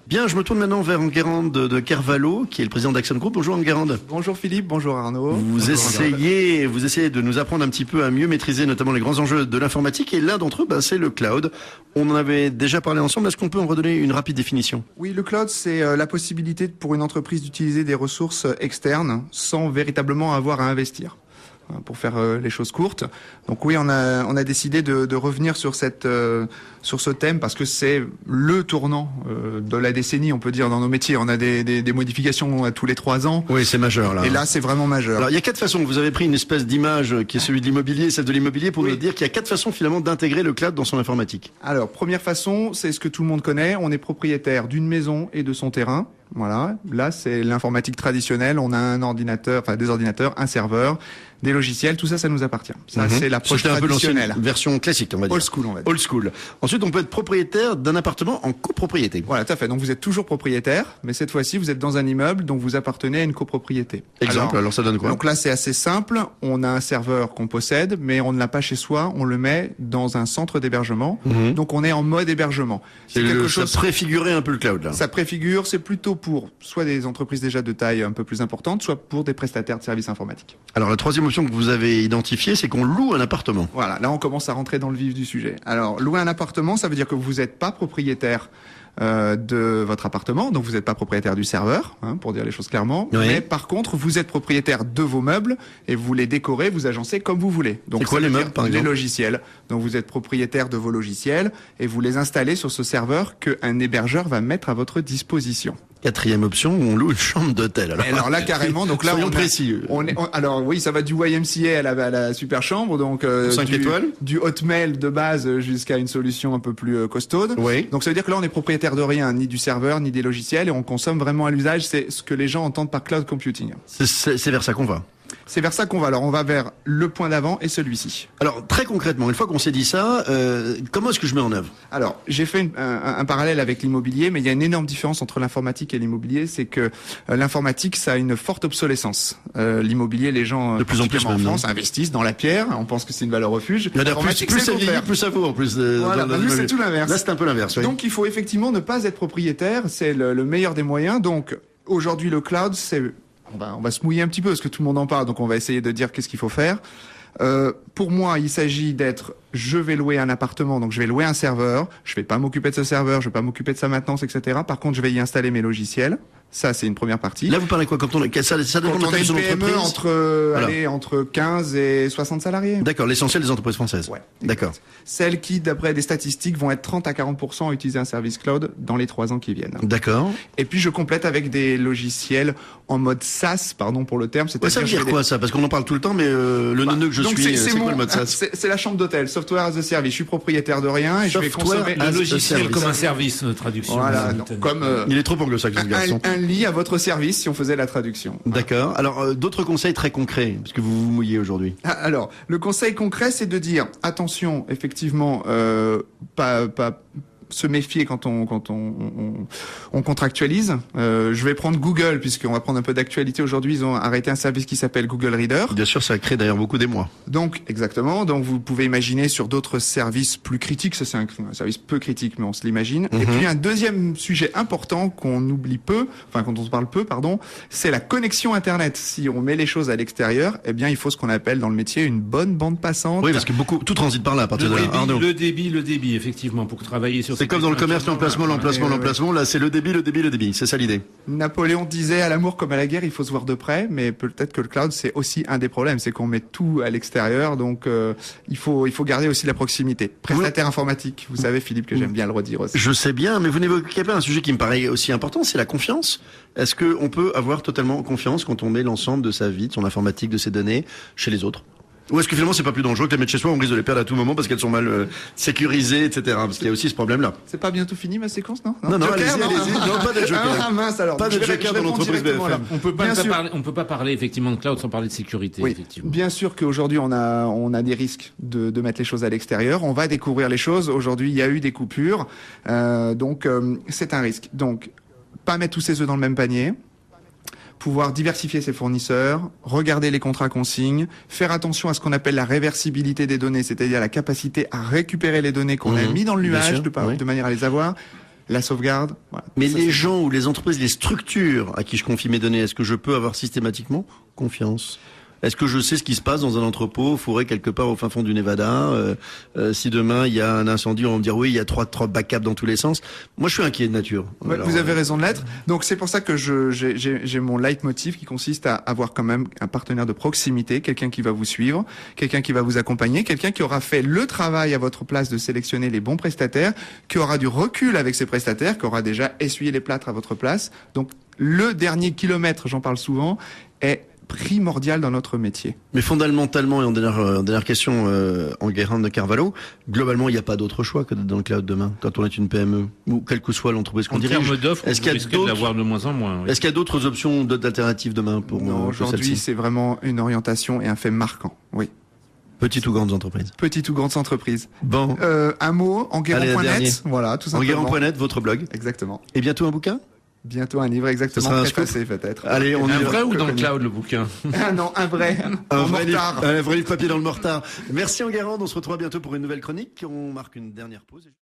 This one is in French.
Bien, je me tourne maintenant vers Enguerrand de Carvalho, qui est le président d'Axon Group. Bonjour Enguerrand. Bonjour Philippe, bonjour Arnaud. Vous essayez de nous apprendre un petit peu à mieux maîtriser notamment les grands enjeux de l'informatique, et l'un d'entre eux, c'est le cloud. On en avait déjà parlé ensemble, est-ce qu'on peut en redonner une rapide définition? Oui, le cloud, c'est la possibilité pour une entreprise d'utiliser des ressources externes sans véritablement avoir à investir. Pour faire les choses courtes. Donc oui, on a décidé de revenir sur ce thème parce que c'est le tournant de la décennie, on peut dire, dans nos métiers. On a des modifications tous les 3 ans. Oui, c'est majeur là. Et là, c'est vraiment majeur. Alors, il y a 4 façons. Vous avez pris une espèce d'image qui est celui de l'immobilier, celle de l'immobilier, pour nous dire qu'il y a 4 façons finalement d'intégrer le cloud dans son informatique. Alors, première façon, c'est ce que tout le monde connaît. On est propriétaire d'une maison et de son terrain. Voilà. Là, c'est l'informatique traditionnelle. On a un ordinateur, enfin des ordinateurs, un serveur, des logiciels. Tout ça, ça nous appartient. Ça, c'est l'approche traditionnelle. Un peu version classique, on va dire. Old school, on va dire. Old school. Ensuite, on peut être propriétaire d'un appartement en copropriété. Voilà, tout à fait. Donc, vous êtes toujours propriétaire, mais cette fois-ci, vous êtes dans un immeuble, donc vous appartenez à une copropriété. Exemple. Alors ça donne quoi? Donc là, c'est assez simple. On a un serveur qu'on possède, mais on ne l'a pas chez soi. On le met dans un centre d'hébergement. Donc, on est en mode hébergement. C'est quelque chose. Ça préfigurait un peu le cloud, là. Ça préfigure. C'est plutôt pour soit des entreprises déjà de taille un peu plus importante, soit pour des prestataires de services informatiques. Alors, la troisième option que vous avez identifiée, c'est qu'on loue un appartement. Voilà. Là, on commence à rentrer dans le vif du sujet. Alors, louer un appartement, ça veut dire que vous n'êtes pas propriétaire de votre appartement, donc vous n'êtes pas propriétaire du serveur, pour dire les choses clairement. Oui. Mais par contre, vous êtes propriétaire de vos meubles et vous les décorez, vous agencez comme vous voulez. Donc c'est quoi les meubles, par exemple? Les logiciels. Donc vous êtes propriétaire de vos logiciels et vous les installez sur ce serveur qu'un hébergeur va mettre à votre disposition. Quatrième option, on loue une chambre d'hôtel. Alors là, carrément, donc là, soyons précis. Alors oui, ça va du YMCA à la super chambre, donc 5 étoiles. Du Hotmail de base jusqu'à une solution un peu plus costaude. Oui. Donc ça veut dire que là, on est propriétaire de rien, ni du serveur, ni des logiciels, et on consomme vraiment à l'usage. C'est ce que les gens entendent par cloud computing. C'est vers ça qu'on va. C'est vers ça qu'on va. Alors, on va vers le point d'avant et celui-ci. Alors, très concrètement, une fois qu'on s'est dit ça, comment est-ce que je mets en œuvre? Alors, j'ai fait un parallèle avec l'immobilier, mais il y a une énorme différence entre l'informatique et l'immobilier, c'est que l'informatique, ça a une forte obsolescence. L'immobilier, les gens, de plus en plus en France, investissent dans la pierre, on pense que c'est une valeur refuge. Plus ça vieillit, plus ça vaut en plus. Voilà, nous, c'est tout l'inverse. Là, c'est un peu l'inverse, oui. Donc, il faut effectivement ne pas être propriétaire, c'est le meilleur des moyens. Donc, aujourd'hui, le cloud, c'est... On va se mouiller un petit peu parce que tout le monde en parle, donc on va essayer de dire qu'est-ce qu'il faut faire. Pour moi, il s'agit d'être, je vais louer un appartement, donc je vais louer un serveur, je vais pas m'occuper de ce serveur, je vais pas m'occuper de sa maintenance, etc. Par contre, je vais y installer mes logiciels. Ça, c'est une première partie. Là, vous parlez quoi? Ça dépend quand on a une PME entre 15 et 60 salariés. D'accord, l'essentiel des entreprises françaises. Ouais. D'accord. Celles qui, d'après des statistiques, vont être 30 à 40% à utiliser un service cloud dans les 3 ans qui viennent. D'accord. Et puis, je complète avec des logiciels en mode SaaS, pardon pour le terme. Ça veut dire quoi, ça? Parce qu'on en parle tout le temps, mais le neuneu que je suis, c'est quoi le mode SaaS? C'est la chambre d'hôtel, Software as a Service. Je suis propriétaire de rien et je vais consommer un logiciel comme un service, traduction. Voilà, il est trop anglo-saxon, ce garçon. Un lit à votre service, si on faisait la traduction. D'accord. Alors, d'autres conseils très concrets, parce que vous vous mouillez aujourd'hui. Alors, le conseil concret, c'est de dire, attention, effectivement, pas se méfier quand on contractualise. Je vais prendre Google, puisqu'on va prendre un peu d'actualité aujourd'hui. Ils ont arrêté un service qui s'appelle Google Reader. Bien sûr, ça crée d'ailleurs beaucoup d'émoi. Donc, exactement. Donc, vous pouvez imaginer sur d'autres services plus critiques. Ça, c'est un service peu critique, mais on se l'imagine. Et puis, un deuxième sujet important qu'on oublie peu, quand on se parle peu, c'est la connexion Internet. Si on met les choses à l'extérieur, eh bien, il faut ce qu'on appelle dans le métier une bonne bande passante. Oui, parce que tout transite par là à partir de là. Le débit, effectivement, pour travailler sur. C'est comme dans le commerce, l'emplacement. Là, c'est le débit. C'est ça l'idée. Napoléon disait à l'amour comme à la guerre, il faut se voir de près, mais peut-être que le cloud, c'est aussi un des problèmes, c'est qu'on met tout à l'extérieur, donc il faut garder aussi la proximité. Prestataire informatique, vous savez, Philippe, que j'aime bien le redire aussi. Je sais bien, mais vous n'évoquez pas un sujet qui me paraît aussi important, c'est la confiance. Est-ce qu'on peut avoir totalement confiance quand on met l'ensemble de sa vie, de son informatique, de ses données chez les autres? Ou est-ce que finalement c'est pas plus dangereux que les mettre chez soi, on risque de les perdre à tout moment parce qu'elles sont mal sécurisées, etc. Parce qu'il y a aussi ce problème-là. C'est pas bientôt fini ma séquence, non? Non, allez-y. Non, pas de joker. Mince alors. Pas de joker dans l'entreprise BFM. On peut pas parler effectivement de cloud sans parler de sécurité. Oui, effectivement. Bien sûr qu'aujourd'hui on a des risques de mettre les choses à l'extérieur. On va découvrir les choses. Aujourd'hui, il y a eu des coupures, donc c'est un risque. Donc, pas mettre tous ses œufs dans le même panier. Pouvoir diversifier ses fournisseurs, regarder les contrats qu'on signe, faire attention à ce qu'on appelle la réversibilité des données, c'est-à-dire la capacité à récupérer les données qu'on a mis dans le nuage de manière à les avoir. la sauvegarde. Voilà. Mais Ça, les c'est- gens ou les entreprises, les structures à qui je confie mes données, est-ce que je peux avoir systématiquement confiance? Est-ce que je sais ce qui se passe dans un entrepôt fourré quelque part au fin fond du Nevada? Si demain il y a un incendie, on va me dire oui, il y a trois backups dans tous les sens. Moi, je suis inquiet de nature. Ouais, Alors, vous avez raison de l'être. Donc c'est pour ça que j'ai mon leitmotiv qui consiste à avoir quand même un partenaire de proximité, quelqu'un qui va vous suivre, quelqu'un qui va vous accompagner, quelqu'un qui aura fait le travail à votre place de sélectionner les bons prestataires, qui aura du recul avec ses prestataires, qui aura déjà essuyé les plâtres à votre place. Donc le dernier kilomètre, j'en parle souvent, est primordial dans notre métier. Mais fondamentalement, et en dernière question, Enguerrand de Carvalho, globalement, il n'y a pas d'autre choix que d'être dans le cloud demain, quand on est une PME, ou quelle que soit l'entreprise qu'on En dirige. termes d'offres, Est-ce vous qu'il y a risquez de d'autres- l'avoir de moins en moins. Oui. Est-ce qu'il y a d'autres options, d'autres alternatives demain pour Non, pour aujourd'hui, celle-ci? c'est vraiment une orientation et un fait marquant. Oui. Petites ou grandes entreprises. Petites ou grandes entreprises. Bon, Un mot, Allez, la dernière. enguerrand.net. Voilà, tout simplement. Enguerrand.net, votre blog. Exactement. Et bientôt un bouquin? Bientôt un livre exactement sera un préfacé peut-être. Allez, on y Un va. vrai ou dans le connu. cloud, le bouquin? Ah non, un vrai. En vrai livre, mortar. un vrai livre papier dans le mortar. Merci Enguerrand, on se retrouve bientôt pour une nouvelle chronique. On marque une dernière pause.